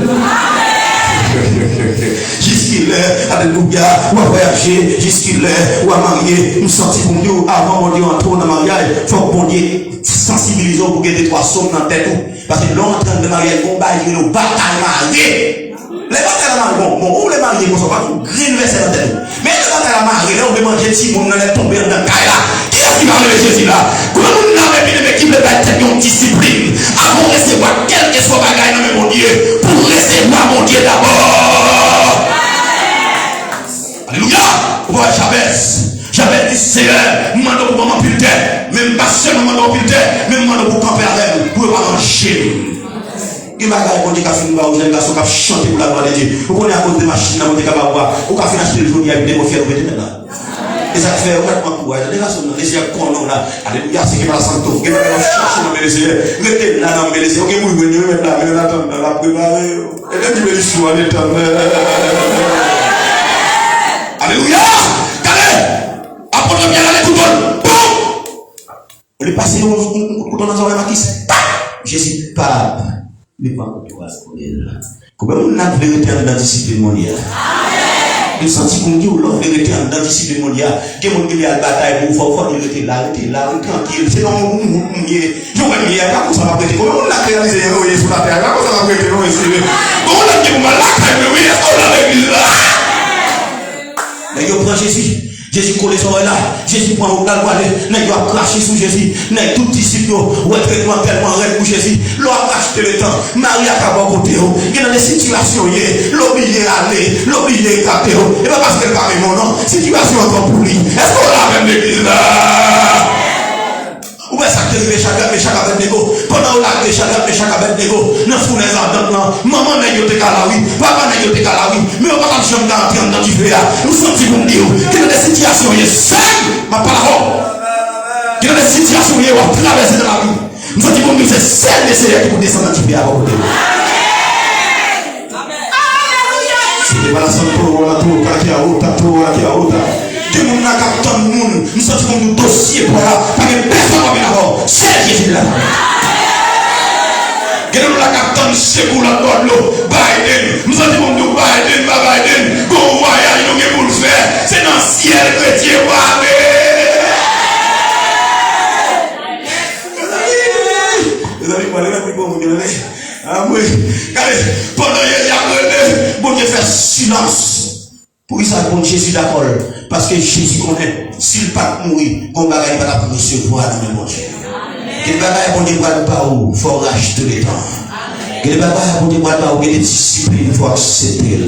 Jusqu'il est, alléluia, ou à voyager, jusqu'il est, ou à marier, nous sentons pour nous, avant mon Dieu, en tour dans le mariage, il faut que mon Dieu sensibilise pour que des trois sommes dans la tête. Parce que l'on est en train de marier, on va dire, nous bataille mariée. Les batailles à la bon, où les mariés ne sont pas tout green verset dans tête. Mais les batailles à la mariée, là, on demande si on allait tomber dans le caille là. Qui est-ce qui va enlever Jésus là? Comment on a bien aimé qui veut être une discipline avant de recevoir quel que soit bagaille dans mon Dieu, pour recevoir mon Dieu d'abord. Alléluia. Vous voyez Jabez dit Seigneur, moi je pour m'en pilter, même pas seulement m'en pilter, même moi pour camper avec vous, pour pas manger. Il y a des gens qui ont fait garçon qui chanté pour la gloire de Dieu. Vous connaissez à cause de machines, vous avez ou quand fait acheter le jour, il y a des gens qui ont fait maintenant. Et ça fait vraiment pour les garçons, les gens qui ont là, alléluia, c'est qui va la santo, qui va chercher dans les yeux, restez là dans les yeux, ok, vous venez mettre là, mais on attend dans la préparer. Et là, tu me dis, sois l'éternel. Alléluia! Calais! Apporte bien la couteau. Boum! On est passé au couteau dans un maquis. Jésus, pas. Mais pas pour toi, comment on a vérité dans la discipline mondiale? Il sentit qu'on dit, l'on vérité dans la discipline mondiale. Que mon gars a la bataille pour faire vérité là, tranquille. C'est dans mon monde, je vois bien, comment ça va prêter? Comment on a réalisé sur la terre? Comment ça va prêter? Comment on a dit, on a la caille, mais est-ce qu'on a l'église là? Mais il prend Jésus. Jésus colle sur là, Jésus prend au calme, il a craché sous Jésus, il a tout disciple, ouais, traitement tellement raide pour Jésus, l'on a acheté le temps, Marie a pas côté, il y a des situations, l'obligé à aller, l'obligé à capter, et pas parce qu'elle parle mon nom, situation encore pour lui. Est-ce qu'on a même l'église là? Où est-ce que tu es chaque Abednego? Pendant la chaque Abednego, nous sommes les ardents, maman n'a pas calawi, papa n'a pas calawi, mais on va pas jamais entrer dans du feu. Nous sommes si vous me dites, qu'il y a des situations, il y a cinq, ma parole. Il y a des situations, il y a traversé dans la vie. Nous sommes si vous me dites, c'est celle de Seigneur qui vous descend dans du feu à côté. C'était pas la santé, on a tout, qui a haute. Tout le monde n'a qu'à tant de monde, nous sommes comme un dossier pour là, parce que personne n'a bien avant, c'est Jésus là. Nous n'a qu'à tant de c'est pour la droite l'eau, Biden, nous sommes comme nous Biden, qu'on voyage, nous avons pour le faire, c'est dans le ciel chrétien, vous avez parlé là, puis vous dire, ah oui, pendant qu'il y a bon Dieu fait silence. Pour ça, bon Jésus d'accord. Parce que Jésus connaît, s'il pas mourir, on va pas la recevoir dans le monde. Quel bagaille bon Dieu va pas où, faut racheter le temps. Quel bagaille bon Dieu va pas où, il y a des disciplines, faut accepter.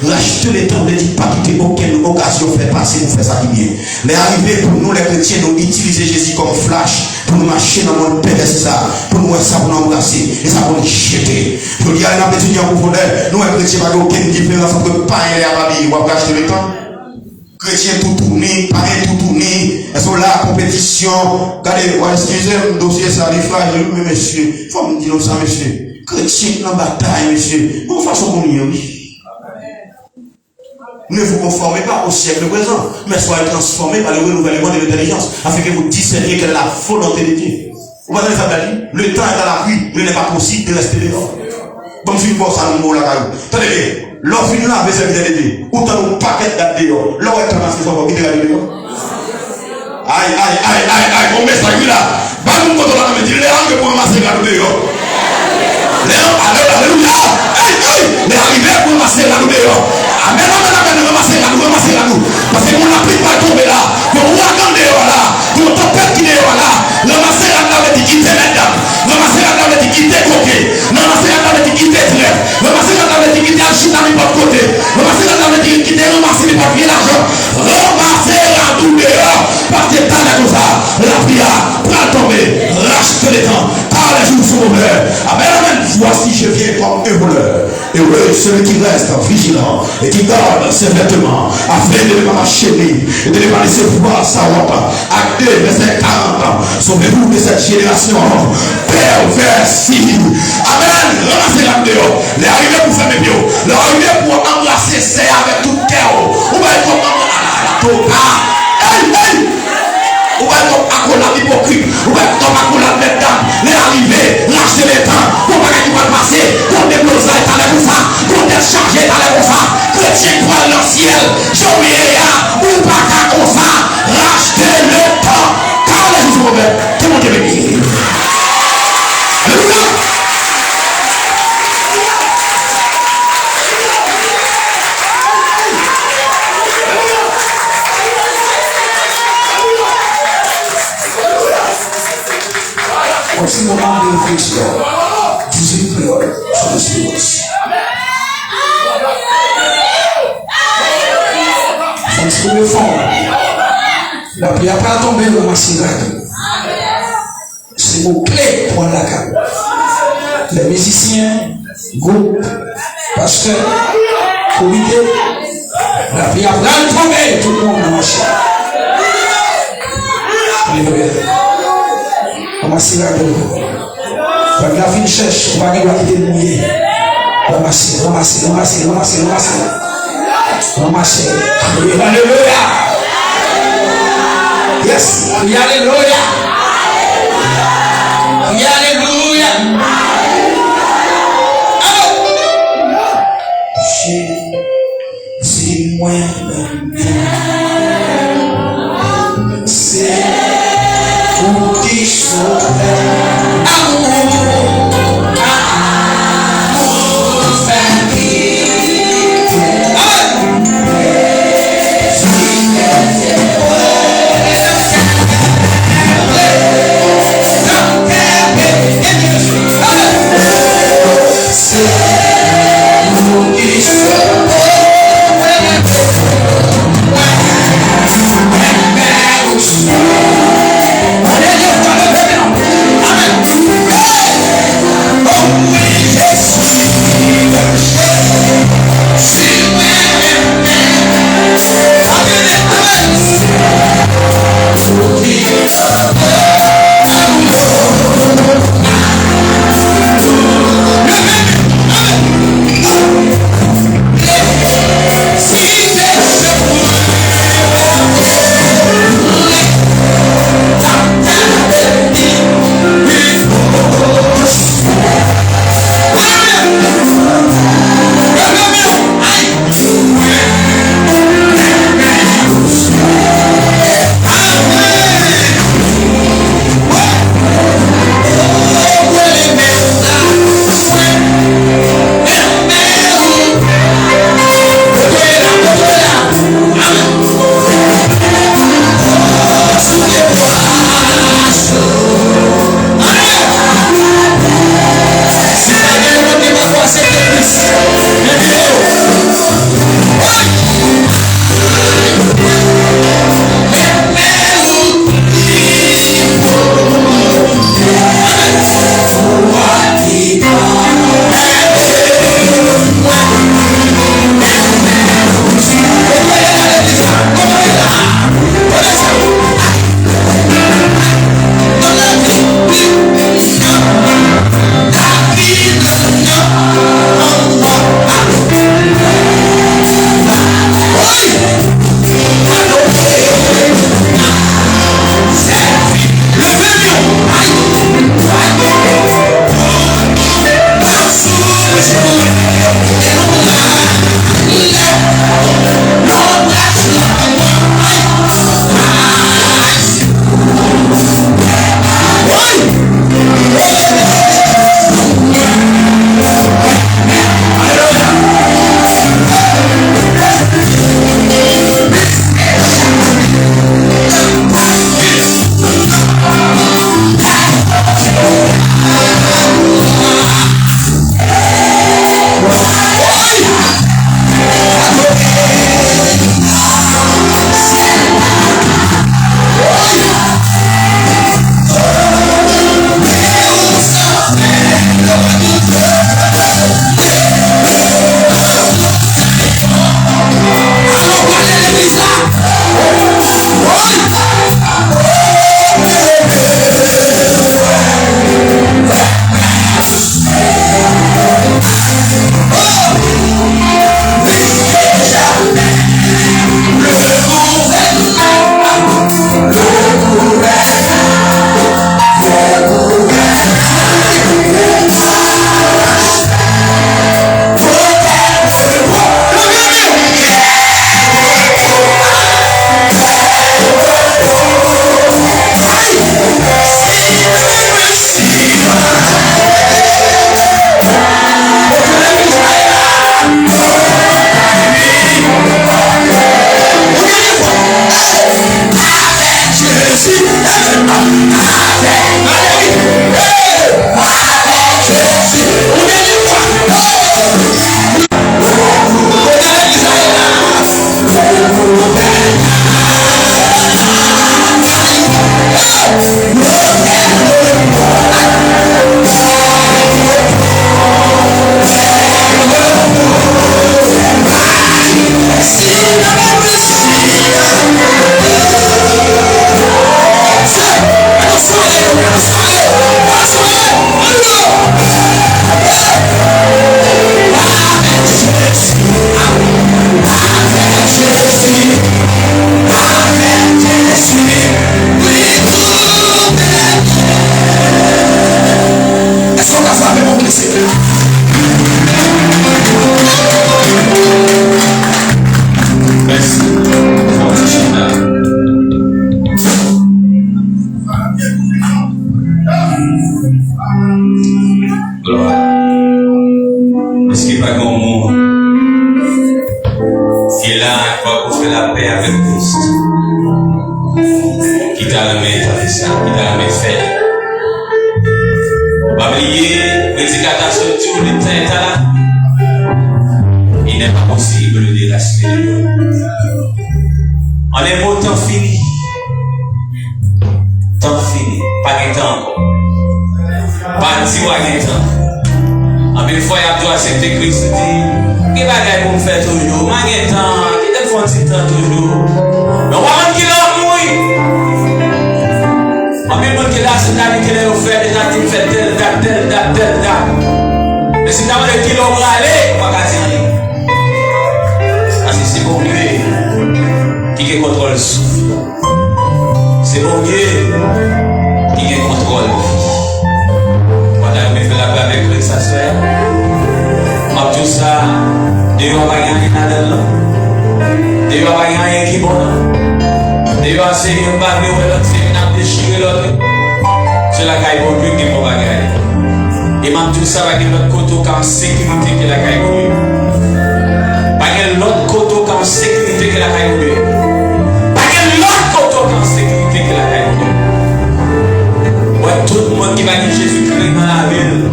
Racheter le temps, ne dit pas quitter aucune occasion fait passer, nous faire ça qui bien. Mais arriver pour nous les chrétiens, nous utiliser Jésus comme flash, pour nous marcher dans le monde terrestre, ça, pour nous ça, pour nous embrasser, et ça pour nous jeter. Je dis à un étudiant profondeur, nous les chrétiens, pas aucune différence entre païen et Arabi, on va racheter le temps. Chrétien tout tourné, païen tout tourné, elles sont là, compétition. Regardez, excusez-moi, le dossier, ça arrive là, mais monsieur, il faut me dire ça, monsieur. Chrétien dans la bataille, monsieur, de façon qu'on y est, oui. Ne vous conformez pas au siècle présent, mais soyez transformés par le renouvellement de l'intelligence, afin que vous discerniez quelle est la volonté de Dieu. Vous voyez ça, le temps est à la pluie, il n'est pas possible de rester dehors. Bon, je vais voir ça dans le mot là. Attendez bien. L'offre finit là avec cette vidéo de Dieu. Ou t'as un paquet d'adhérents dehors. L'offre est transformée pour quitter la dehors. Aïe, mon message là. Bah, nous, quand on a dit, les gens pour ramasser la dehors. Alléluia. Les arrivés pour ramasser la dehors. Amen, ramasser la nous. Parce que mon appui va tomber là. Mon ouragan dehors là. Mon tempête qui dehors là. Ramasser la dame dit quitter mesdames. Ramasser la dame dit quitter coquet. Ramasser la dame dit quitter trèfle. Ramasser la dame dit quitter achille dans n'importe côté. Ramasser la dame dit quitter ramasser les papiers l'argent. Ramasser la tout dehors. Parce que t'as là comme ça. La prière, prends tomber. Rachète les temps. Car les jours sont mauvais. Amen. Voici je viens comme un voleur. Heureux celui qui reste vigilant et qui garde ses vêtements afin de ne pas m'enchaîner et de ne pas laisser voir sa honte. Acte 2, verset 40. Sauvez-vous de cette génération perversive. Amen. Ramassez la dehors. Les arrivés pour faire mes pieds. Les arrivés pour embrasser c'est avec tout cœur. Ou bien comme ou bien comme accolade hypocrite. Ou bien comme accolade mesdames. Les arrivés, lâchez les temps. Pour pas qu'il va passer. Pour des blousons, t'as l'air pour ça. Pour des chargés, t'as l'air pour ça. Chrétien croit dans le ciel. J'oublié ya. Ou pas qu'à comme ça. Rachetez le temps. Car les jours sont mauvais. Tout le monde est béni. Alléluia. Voici mon moment de réflexion. Vous êtes prière sur le silence. Faut se trouver fort. La prière pas tomber dans ma cigarette. C'est mon clé pour la carte. Les musiciens, groupe, pasteur, comité, la prière va tomber, tout le monde dans ma chair. Alléluia. Commencez là de vous. Quand la fille cherche, on va quitter le mouillé. Ramassez. Alléluia. Yes. Alléluia. Alléluia. C'est moi c'est pour qui sauve Parce qu'il n'y a pas grand monde qui est là pour faire la paix avec Christ. Qui t'a remis ça, qui t'a remis fait. Pas oublier, l'éducation de tout le temps est là. Il n'est pas possible de déraciner le monde. On est beau, temps fini. Temps fini. Pas de temps encore. Pas de temps. En une fois, il y a besoin d'accepter Christ. Il dit, qui va gagner pour me faire toujours? Pas de temps. Qui te fait un petit temps toujours? Mais on va voir qui l'a mouillé. En même temps, qui l'a c'est là qui l'a offert, déjà qui fait telle date. Mais si tu as le kilo pour aller, on va pas dire rien. Parce que c'est bon Dieu qui contrôle le souffle. C'est bon Dieu qui contrôle le vie. Voilà, on me fait la paix avec lui, ça se fait. En tout ça, Dieu va gagner là-dedans. Dieu va gagner qui bon. Dieu va essayer de battre l'autre, c'est une déchirer l'autre. C'est la caille pour lui qui va gagner. Et même tout ça va gagner l'autre côté comme sécurité que la caille pour lui. Pas que l'autre côté comme sécurité que la caille pour lui. Pas que l'autre côté comme sécurité que la caille pour lui. Ouais, tout le monde qui va dire Jésus-Christ dans la ville.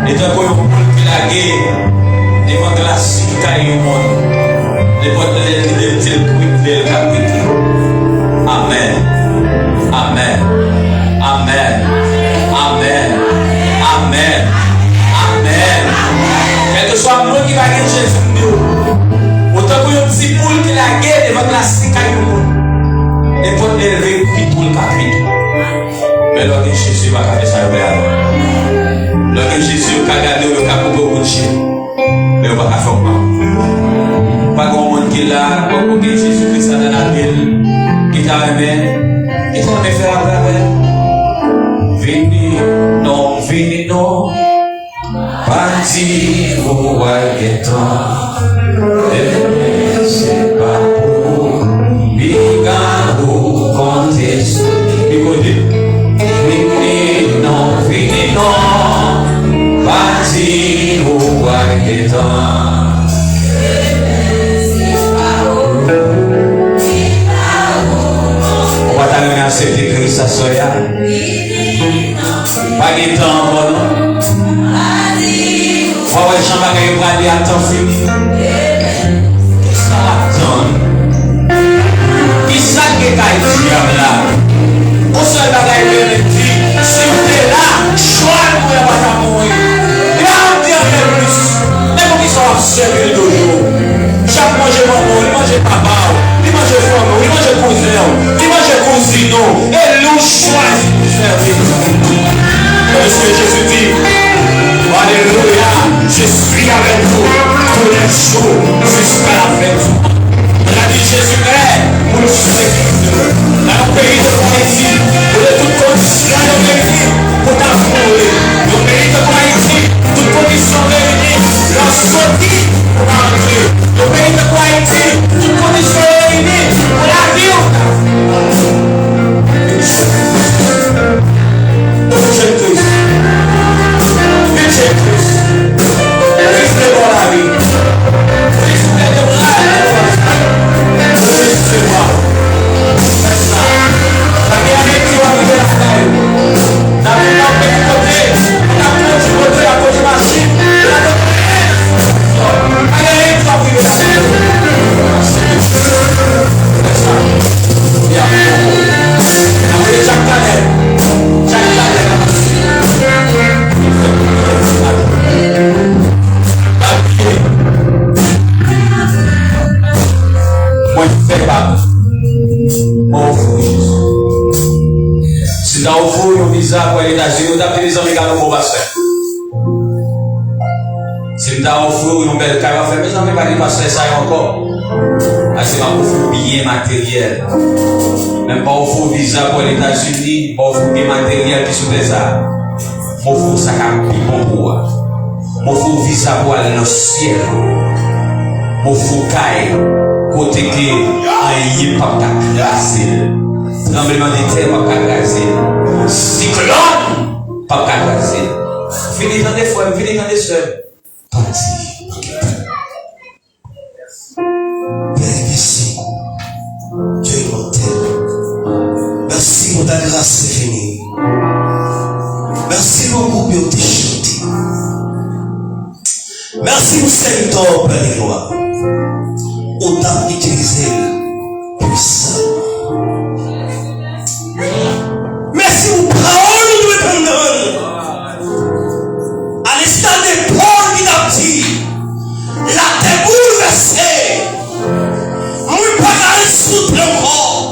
Et tant qu'on peut la guerre, devant de la cité du monde. Devant de l'capitale. Amen. Amen. Amen. Amen. Amen. Amen. Quel que soit le monde qui va gagner Jésus, autant que le petit poule qui la guerre devant la cité du monde. Et pour élever le petit poule capitale. Mais lorsque Jésus va faire ça, lorsque Jésus va garder le cap pour beaucoup de chien, mais on va pas faire mal. Pas grand monde qui est là, pour que Jésus Christ dans la ville, qui t'a aimé, qui t'a aimé faire la paix. Venez, non, parti pour Wagetan, c'est pas pour Bigabo, conteste, écoutez. Venez, non, parti pour Wagetan. On va t'amener à accepter Christ à Soya. Pas de temps, bon. On va voir Jean-Marie va aller à temps fini. Ça attend. Qui ça qui est là? Au seul bagage de l'éthique, si vous êtes là, choix pour la bataille mourir. Et là, on dit un peu plus. Mais pour qu'ils soient observés toujours. Chaque manger maman, il mange papa, il mange femme, il mange cousin, il mange cousine. Et nous choisissons pour servir. Parce que Jésus dit, alléluia, je suis avec vous tous les jours jusqu'à la fin du monde. Il a dit Jésus-Christ, pour le sécuriser. Dans le pays de Haïti, pour de toute condition réunie, pour t'affronter. Dans le pays de Haïti, toute condition réunie, leur sortie pour entrer. Dans le pays de Haïti, toute condition réunie, pour la vie. Si tu as offert un visa pour les États-Unis, tu as pris les hommes également pour passer. Si tu as offert une belle carrière, mes hommes également pour passer ça encore. Parce que tu as offert bien matériel. Même pas offert visa pour les États-Unis, pas offert bien matériel qui sont des arts. Offert ça comme bon pour toi. Offert visa pour aller dans le ciel. Offert caille. Côté que aïe pas casser. Tremblement de terre pas casser. Cyclone pas casser. Fini dans des fois, fini dans des seuls. parti. Père, merci. Dieu est mortel. Merci pour ta grâce, c'est fini. Merci beaucoup pour tes chanter. Merci pour cette temps, Père de gloire. On t'a utilisé puissamment. Merci pour parole de l'éternel. À l'instant de Paul qui t'a dit, la terre bouleversée, moi pas de souffle encore,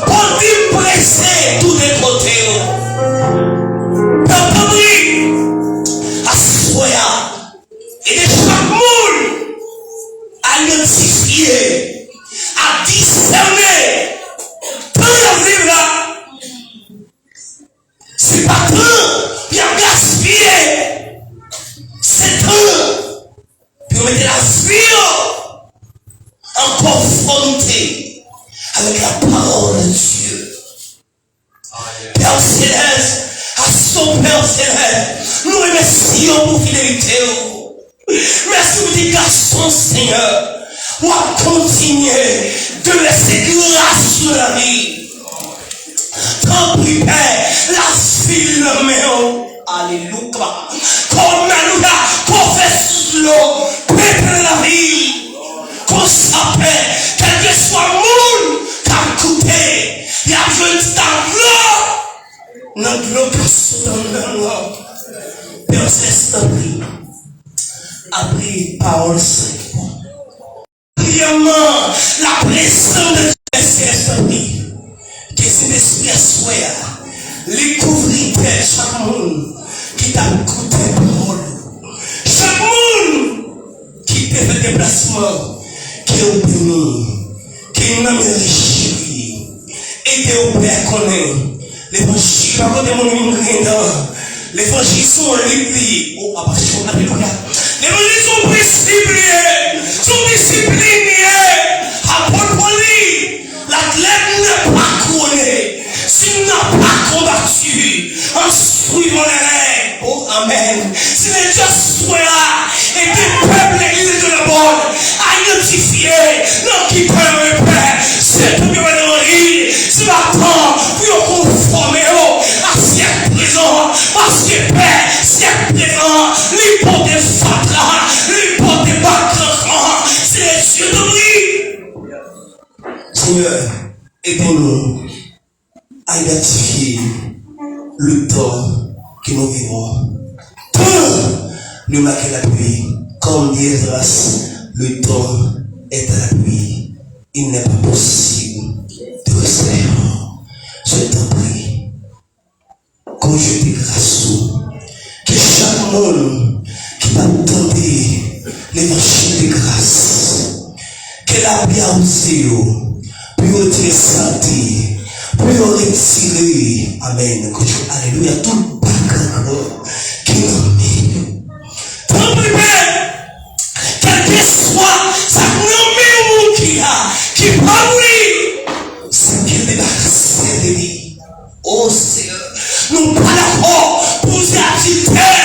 pour dire presser tous les côtés. Père à soya, et de chaque monde à identifier, à discerner, tout le vivre là. C'est pas tout, puis à gaspiller. C'est tout, puis on mettre la vie en conformité avec la parole de Dieu. Père Céleste, à son Père Céleste, nous remercions pour fidélité. Merci pour tes garçons, Seigneur. On va continuer de laisser grâce sur la vie. Tant pis, Père, la vie le méo. Alléluia. Comme Alléluia, qu'on fait l'eau, péter la vie. Qu'on s'appelle, quel que soit le monde, qu'à coûter, il y a besoin de ta notre location dans le Père Céleste, appris parole sainte. Premièrement, la présence de Dieu Céleste, que cet esprit soit, les couvrir chaque monde qui t'a écouté parole. Chaque monde qui t'a fait déplacement, qui est béni, qui n'a pas réjoui, et qui est Père connaît. L'évangile, par contre, mon ingrédient, l'évangile sont livrés. Oh, alléluia. L'évangile sont disciplinés. Apôtre Paul, l'athlète n'est pas couronné. S'il n'a pas combattu en suivant les règles. Oh, amen. Si les gens soient là et des peuples, l'église de la bonne, à identifier, non qui peut le Père, c'est tout bien de rire, c'est l'attend, puis on conforme à siècle présent, parce que Père, siècle présent, l'hypothèse fatale, l'hypothèse bacrant, c'est les yeux de vie. Seigneur, aidez-nous à identifier le temps que nous vivons. Tout nous marquer la pluie, comme dit Esdras, le temps est à la pluie. Il n'est pas possible de rester. Je t'en prie, quand je te grâce, que chaque monde qui va tenter l'évangile de grâce, que la bien aussi, pour te sentir, pour retirer, amen, alléluia, tout le bagarre qui nous met. Tant pis, quel que soit, ça nous met qui parle, c'est qu'il débarrasse de lui. Oh Seigneur, nous pas d'accord pour s'agiter,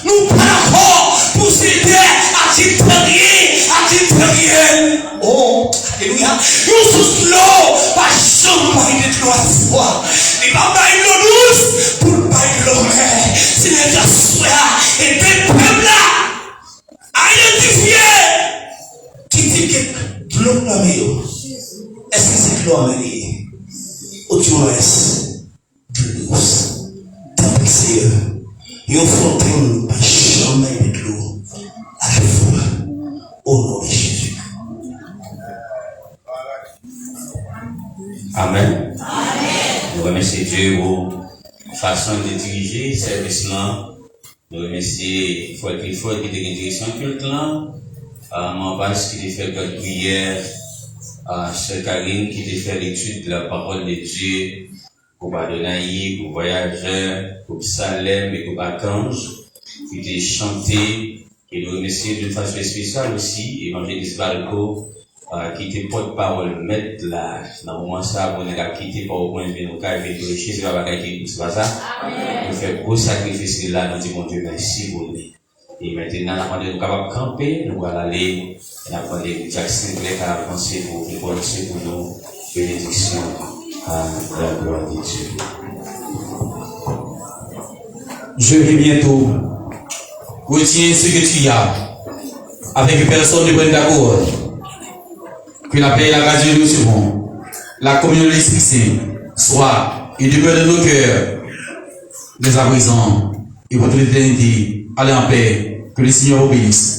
nous pas d'accord pour s'aider à rien. Oh, alléluia. Nous sommes là, pas jamais de l'eau à foi. Et pas de l'eau douce pour le bain de l'eau mer. C'est les gens et des peuples là à identifier qui dit que l'eau n'a pas. Est-ce que c'est l'eau à mener? Ou du moins, de l'eau. Tant pis, Seigneur, une fontaine pas jamais de l'eau à la fois. Au nom de Jésus. Amen. Nous remercions Dieu pour la façon de diriger ce service-là. Nous remercions Frère Clifford qui était une direction culte là. Mambas qui a fait quelques prières. Sœur Karine qui a fait l'étude de la parole de Dieu. Pour Badonaï, pour voyageurs, pour Salem et pour Bakange. Qui a chanté. Et nous remercions d'une façon spéciale aussi Évangéliste Balco. Qui était porte-parole, mettre là, dans le moment ça, on a quitté par au point de vue, nous avons réfléchi, c'est pas ça. Nous faisons gros sacrifice là, nous disons, mon Dieu, merci pour lui. Et maintenant, nous sommes capables de camper, nous allons aller, et nous allons aller Jackson Blake à avancer pour prononcer pour nous bénédiction à la gloire de Dieu. Je vais bientôt. Retiens ce que tu as, avec personne ne prenne d'accord. Que la paix et la grâce de Dieu nous suivront. La communion de l'Esprit Saint soit et demeure de nos cœurs, dès à présent et pour toute l'éternité. Allez en paix. Que le Seigneur obéisse.